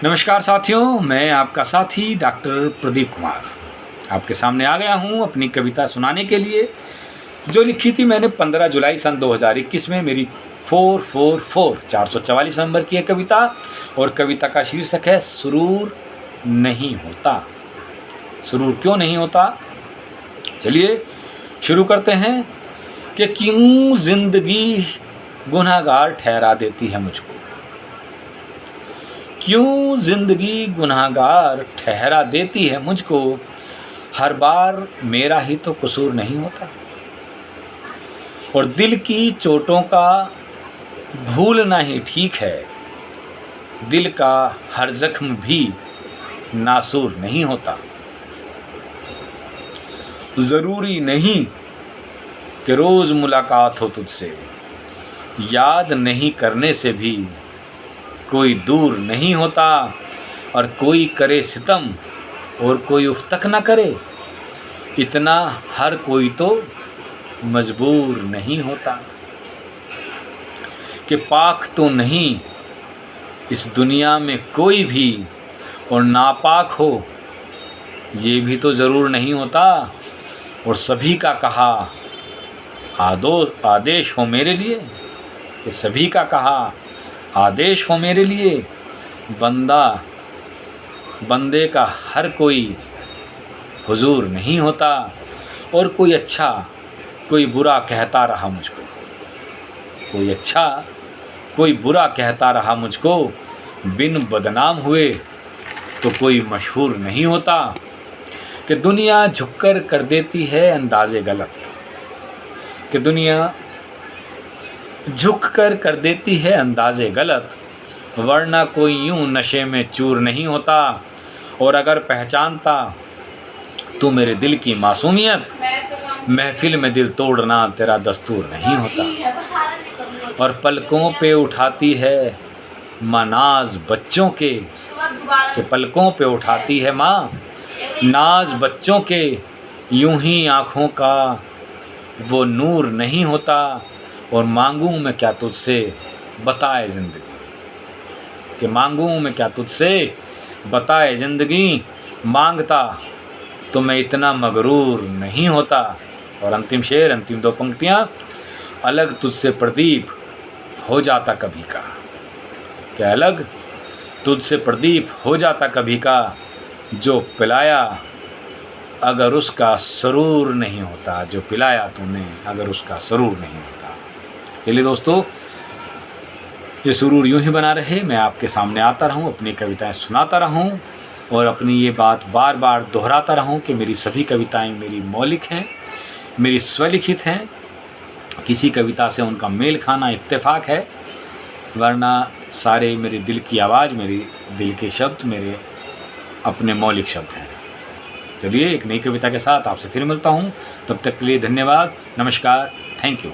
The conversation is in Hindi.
नमस्कार साथियों, मैं आपका साथी डॉक्टर प्रदीप कुमार आपके सामने आ गया हूं अपनी कविता सुनाने के लिए, जो लिखी थी मैंने 15 जुलाई सन 2021 में। मेरी 444 नंबर की है कविता, और कविता का शीर्षक है सुरूर नहीं होता। सुरूर क्यों नहीं होता, चलिए शुरू करते हैं। कि क्यों जिंदगी गुनहगार ठहरा देती है मुझको, क्यों जिंदगी गुनहगार ठहरा देती है मुझको, हर बार मेरा ही तो कसूर नहीं होता। और दिल की चोटों का भूलना ही ठीक है, दिल का हर जख्म भी नासूर नहीं होता। ज़रूरी नहीं कि रोज़ मुलाकात हो तुझसे, याद नहीं करने से भी कोई दूर नहीं होता। और कोई करे सितम और कोई उफ तक न करे, इतना हर कोई तो मजबूर नहीं होता। कि पाक तो नहीं इस दुनिया में कोई भी, और नापाक हो ये भी तो ज़रूर नहीं होता। और सभी का कहा आदेश हो मेरे लिए, कि सभी का कहा आदेश हो मेरे लिए, बंदे का हर कोई हुजूर नहीं होता। और कोई अच्छा कोई बुरा कहता रहा मुझको, कोई अच्छा कोई बुरा कहता रहा मुझको, बिन बदनाम हुए तो कोई मशहूर नहीं होता। कि दुनिया झुककर कर देती है अंदाज़े गलत, कि दुनिया झुककर कर देती है अंदाज़े गलत, वरना कोई यूं नशे में चूर नहीं होता। और अगर पहचानता तू मेरे दिल की मासूमियत, महफिल में दिल तोड़ना तेरा दस्तूर नहीं होता। और पलकों पे उठाती है माँ नाज बच्चों के, पलकों पे उठाती है माँ नाज बच्चों के, यूं ही आँखों का वो नूर नहीं होता। और मांगूं मैं क्या तुझसे बताए ज़िंदगी, कि मांगूं मैं क्या तुझसे बताए ज़िंदगी, मांगता तो मैं इतना मगरूर नहीं होता। और अंतिम शेर, अंतिम दो पंक्तियाँ। अलग तुझसे प्रदीप हो जाता कभी का, कि अलग तुझसे प्रदीप हो जाता कभी का, जो पिलाया अगर उसका सरूर नहीं होता, जो पिलाया तूने अगर उसका सरूर नहीं होता। चलिए दोस्तों, ये सुरूर यूं ही बना रहे, मैं आपके सामने आता रहूं, अपनी कविताएं सुनाता रहूं, और अपनी ये बात बार बार दोहराता रहूं कि मेरी सभी कविताएं मेरी मौलिक हैं, मेरी स्वलिखित हैं। किसी कविता से उनका मेल खाना इत्तेफाक है, वरना सारे मेरे दिल की आवाज़, मेरे दिल के शब्द मेरे अपने मौलिक शब्द हैं। चलिए एक नई कविता के साथ आपसे फिर मिलता हूँ, तब तक के लिए धन्यवाद, नमस्कार, थैंक यू।